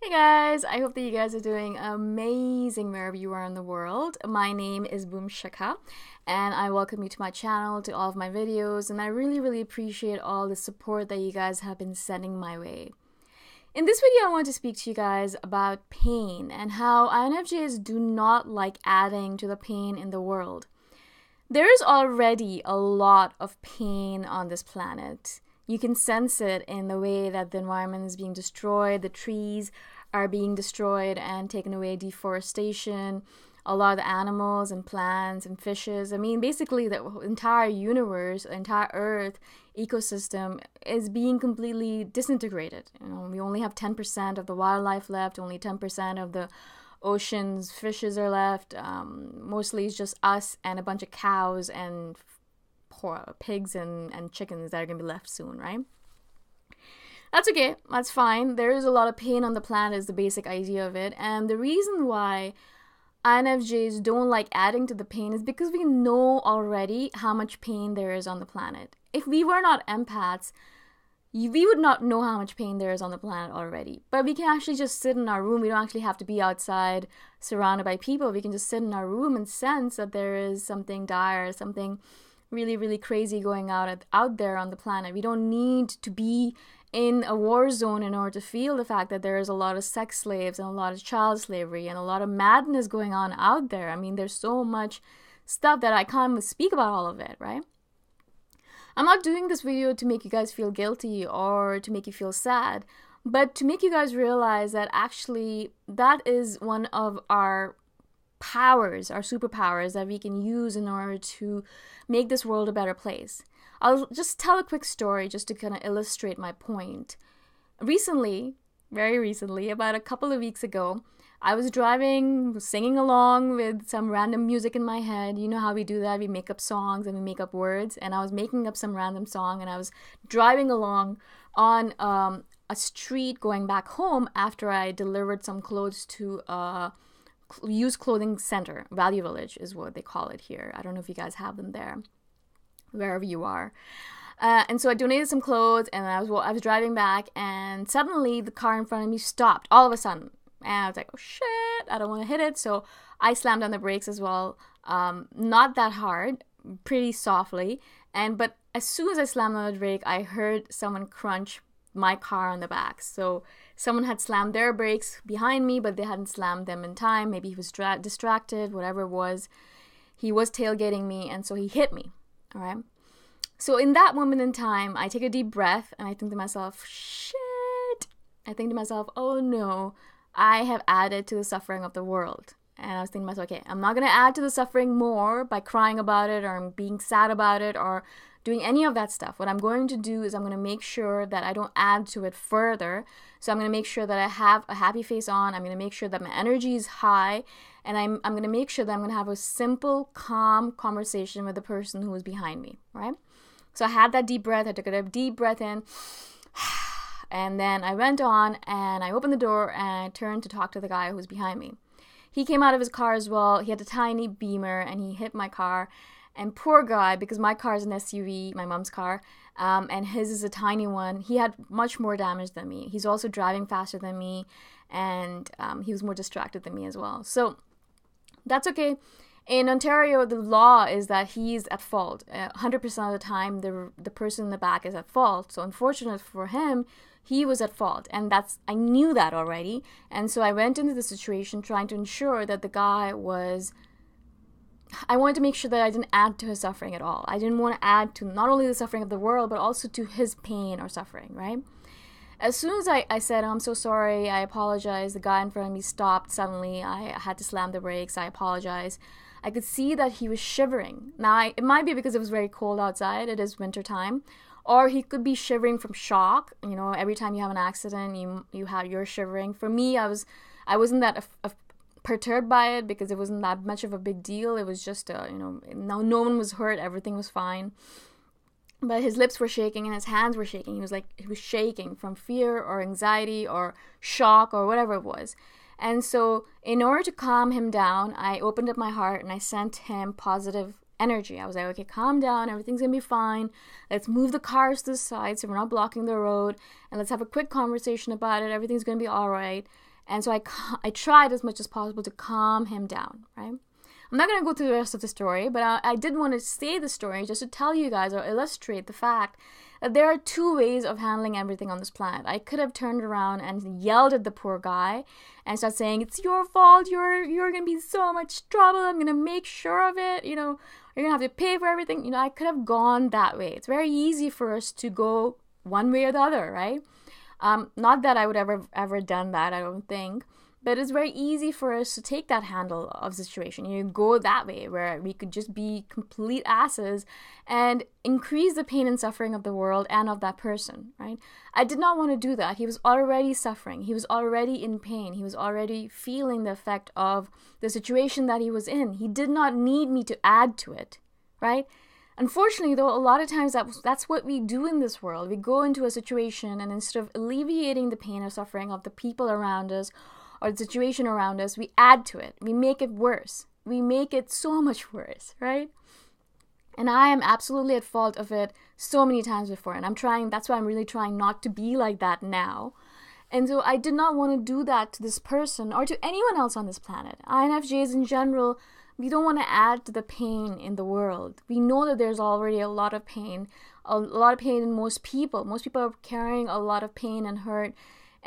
Hey guys, I hope that you guys are doing amazing wherever you are in the world. My name is Shikha and I welcome you to my channel, to all of my videos, and I really appreciate all the support that you guys have been sending my way. In this video, I want to speak to you guys about pain and how INFJs do not like adding to the pain in the world. There is already a lot of pain on this planet. You can sense it in the way that the environment is being destroyed, the trees are being destroyed and taken away, deforestation, a lot of the animals and plants and fishes. I mean, basically the entire universe, the entire Earth ecosystem is being completely disintegrated. We only have 10% of the wildlife left, only 10% of the oceans, fishes are left. Mostly it's just us and a bunch of cows and pigs and chickens that are going to be left soon, right? That's okay. That's fine. There is a lot of pain on the planet is the basic idea of it. And the reason why INFJs don't like adding to the pain is because we know already how much pain there is on the planet. If we were not empaths, we would not know how much pain there is on the planet already. But we can actually just sit in our room. We don't actually have to be outside surrounded by people. We can just sit in our room and sense that there is something dire, something really crazy going out there on the planet. We don't need to be in a war zone in order to feel the fact that there is a lot of sex slaves and a lot of child slavery and a lot of madness going on out there. I mean, there's so much stuff that I can't even speak about all of it, right? I'm not doing this video to make you guys feel guilty or to make you feel sad, but to make you guys realize that actually that is one of our powers, our superpowers that we can use in order to make this world a better place. I'll just tell a quick story just to kind of illustrate my point. Very recently, about a couple of weeks ago, I was driving, singing along with some random music in my head. You know how we do that? We make up songs and we make up words. And I was making up some random song and I was driving along on a street going back home after I delivered some clothes to a used clothing center. Value Village is what they call it here. I don't know if you guys have them there, wherever you are. And so I donated some clothes and I was driving back and suddenly the car in front of me stopped all of a sudden. And I was like, oh shit, I don't want to hit it. So I slammed on the brakes as well. Not that hard, pretty softly. But as soon as I slammed on the brake, I heard someone crunch my car on the back. So someone had slammed their brakes behind me, but they hadn't slammed them in time. Maybe he was distracted, whatever it was. He was tailgating me, and so he hit me. All right. So in that moment in time, I take a deep breath and I think to myself, shit. I think to myself, oh no, I have added to the suffering of the world. And I was thinking to myself, okay, I'm not going to add to the suffering more by crying about it or being sad about it or doing any of that stuff. What I'm going to do is I'm going to make sure that I don't add to it further. So I'm going to make sure that I have a happy face on. I'm going to make sure that my energy is high. And I'm going to make sure that I'm going to have a simple, calm conversation with the person who was behind me, right? So I had that deep breath. I took a deep breath in. And then I went on and I opened the door and I turned to talk to the guy who was behind me. He came out of his car as well. He had a tiny Beamer and he hit my car. And poor guy, because my car is an SUV, my mom's car, and his is a tiny one, he had much more damage than me. He's also driving faster than me, and he was more distracted than me as well. So that's okay. In Ontario, the law is that he's at fault. 100% of the time, the person in the back is at fault. So unfortunate for him, he was at fault. And I knew that already. And so I went into the situation trying to ensure that the guy I wanted to make sure that I didn't add to his suffering at all. I didn't want to add to not only the suffering of the world, but also to his pain or suffering, right? As soon as I said, I'm so sorry, I apologize, the guy in front of me stopped suddenly, I had to slam the brakes, I apologize. I could see that he was shivering. Now, it might be because it was very cold outside, it is winter time, or he could be shivering from shock. You know, every time you have an accident, you're shivering. For me, I wasn't that perturbed by it because it wasn't that much of a big deal. It was just, no one was hurt, everything was fine. But his lips were shaking and his hands were shaking. He was shaking from fear or anxiety or shock or whatever it was. And so in order to calm him down, I opened up my heart and I sent him positive energy. I was like, okay, calm down, everything's gonna be fine. Let's move the cars to the side so we're not blocking the road, and let's have a quick conversation about it. Everything's gonna be all right. And so I tried as much as possible to calm him down, right? I'm not going to go through the rest of the story, but I did want to say the story just to tell you guys or illustrate the fact that there are two ways of handling everything on this planet. I could have turned around and yelled at the poor guy and started saying, it's your fault, you're going to be in so much trouble, I'm going to make sure of it, you know, you're going to have to pay for everything. You know, I could have gone that way. It's very easy for us to go one way or the other, right? Not that I would ever done that, I don't think. But it's very easy for us to take that handle of the situation. You go that way where we could just be complete asses and increase the pain and suffering of the world and of that person, right? I did not want to do that. He was already suffering. He was already in pain. He was already feeling the effect of the situation that he was in. He did not need me to add to it, right? Unfortunately, though, a lot of times that's what we do in this world. We go into a situation and instead of alleviating the pain or suffering of the people around us or the situation around us, we add to it. We make it worse. We make it so much worse, right? And I am absolutely at fault of it so many times before. And that's why I'm really trying not to be like that now. And so I did not want to do that to this person or to anyone else on this planet. INFJs in general, we don't want to add to the pain in the world. We know that there's already a lot of pain in most people. Most people are carrying a lot of pain and hurt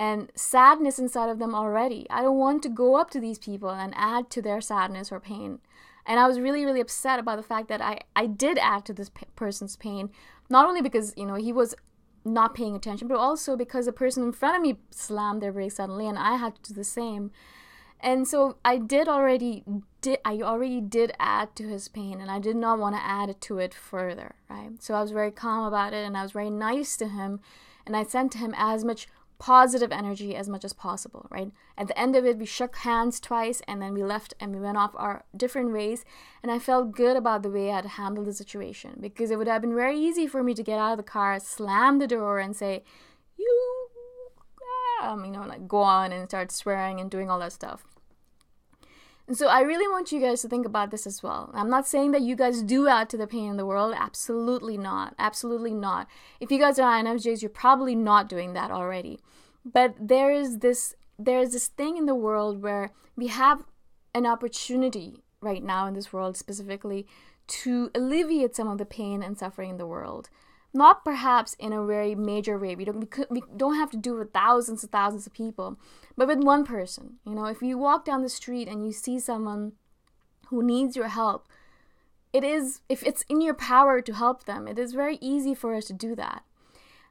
and sadness inside of them already. I don't want to go up to these people and add to their sadness or pain. And I was really, really upset about the fact that I did add to this person's pain, not only because, you know, he was not paying attention, but also because the person in front of me slammed their brakes suddenly and I had to do the same. And so I already did add to his pain, and I did not want to add to it further, right? So I was very calm about it, and I was very nice to him, and I sent to him as much positive energy as much as possible, right? At the end of it, we shook hands twice, and then we left and we went off our different ways, and I felt good about the way I had handled the situation, because it would have been very easy for me to get out of the car, slam the door, and say, like go on and start swearing and doing all that stuff. And so I really want you guys to think about this as well. I'm not saying that you guys do add to the pain in the world. Absolutely not. Absolutely not. If you guys are INFJs, you're probably not doing that already. But there is this thing in the world where we have an opportunity right now in this world specifically to alleviate some of the pain and suffering in the world. Not perhaps in a very major way. We don't have to do it with thousands and thousands of people, but with one person. You know, if you walk down the street and you see someone who needs your help, if it's in your power to help them, it is very easy for us to do that.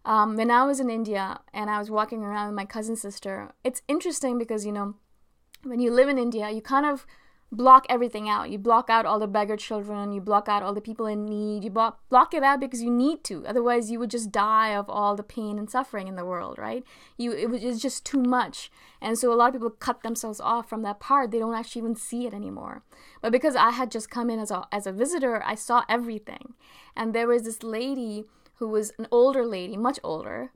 When I was in India and I was walking around with my cousin's sister, it's interesting because, you know, when you live in India, you kind of block everything out. You block out all the beggar children, you block out all the people in need, you block it out because you need to. Otherwise, you would just die of all the pain and suffering in the world, right? It's just too much. And so a lot of people cut themselves off from that part. They don't actually even see it anymore. But because I had just come in as a visitor, I saw everything. And there was this lady who was an older lady, much older,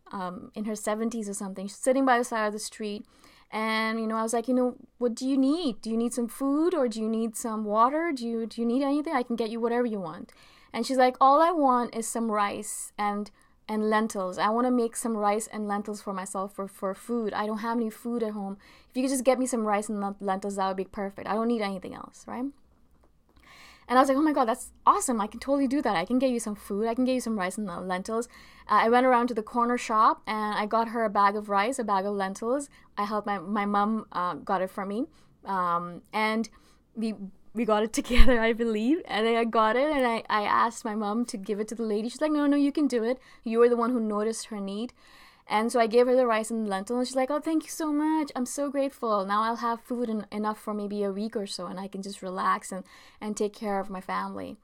in her 70s or something, sitting by the side of the street. And, you know, I was like, you know, what do you need? Do you need some food or do you need some water? Do you need anything? I can get you whatever you want. And she's like, all I want is some rice and lentils. I want to make some rice and lentils for myself for food. I don't have any food at home. If you could just get me some rice and lentils, that would be perfect. I don't need anything else, right? And I was like, oh my God, that's awesome. I can totally do that. I can get you some food. I can get you some rice and lentils. I went around to the corner shop and I got her a bag of rice, a bag of lentils. I helped my mom got it for me. And we got it together, I believe. And I got it and I asked my mom to give it to the lady. She's like, no, you can do it. You were the one who noticed her need. And so I gave her the rice and lentils, and she's like, oh, thank you so much. I'm so grateful. Now I'll have food enough for maybe a week or so, and I can just relax and take care of my family.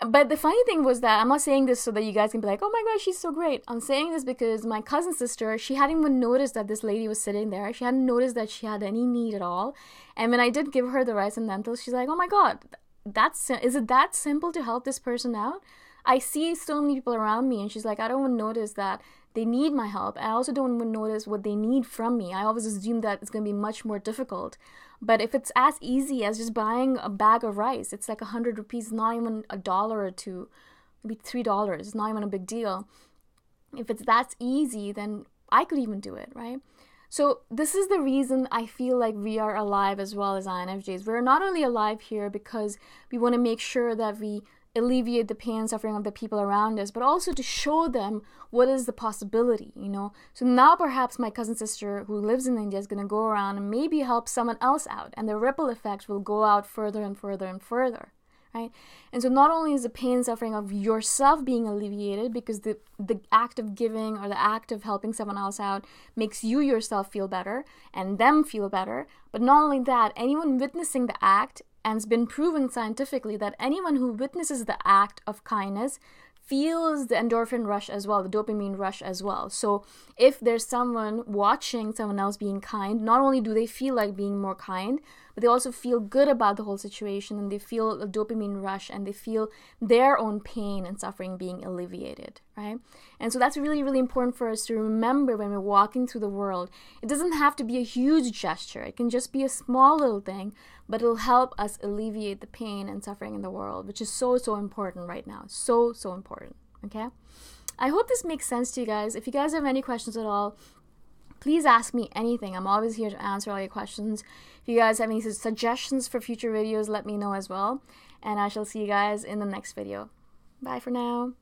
But the funny thing was that I'm not saying this so that you guys can be like, oh my gosh, she's so great. I'm saying this because my cousin's sister, she hadn't even noticed that this lady was sitting there. She hadn't noticed that she had any need at all. And when I did give her the rice and lentils, she's like, oh my God, is it that simple to help this person out? I see so many people around me, and she's like, I don't even notice that they need my help. I also don't even notice what they need from me. I always assume that it's going to be much more difficult. But if it's as easy as just buying a bag of rice, it's like 100 rupees, not even $1 or $2, maybe $3. It's not even a big deal. If it's that easy, then I could even do it, right? So this is the reason I feel like we are alive as well as INFJs. We're not only alive here because we want to make sure that we alleviate the pain and suffering of the people around us, but also to show them what is the possibility, you know. So now perhaps my cousin sister who lives in India is going to go around and maybe help someone else out, and the ripple effect will go out further and further and further, right? And so not only is the pain and suffering of yourself being alleviated because the act of giving or the act of helping someone else out makes you yourself feel better and them feel better, but not only that, anyone witnessing the act, and it's been proven scientifically that anyone who witnesses the act of kindness feels the endorphin rush as well, the dopamine rush as well. So if there's someone watching someone else being kind, not only do they feel like being more kind, but they also feel good about the whole situation, and they feel a dopamine rush, and they feel their own pain and suffering being alleviated, right? And so that's really, really important for us to remember when we're walking through the world. It doesn't have to be a huge gesture. It can just be a small little thing, but it'll help us alleviate the pain and suffering in the world, which is so, so important right now. So, so important, okay? I hope this makes sense to you guys. If you guys have any questions at all, please ask me anything. I'm always here to answer all your questions. If you guys have any suggestions for future videos, let me know as well. And I shall see you guys in the next video. Bye for now.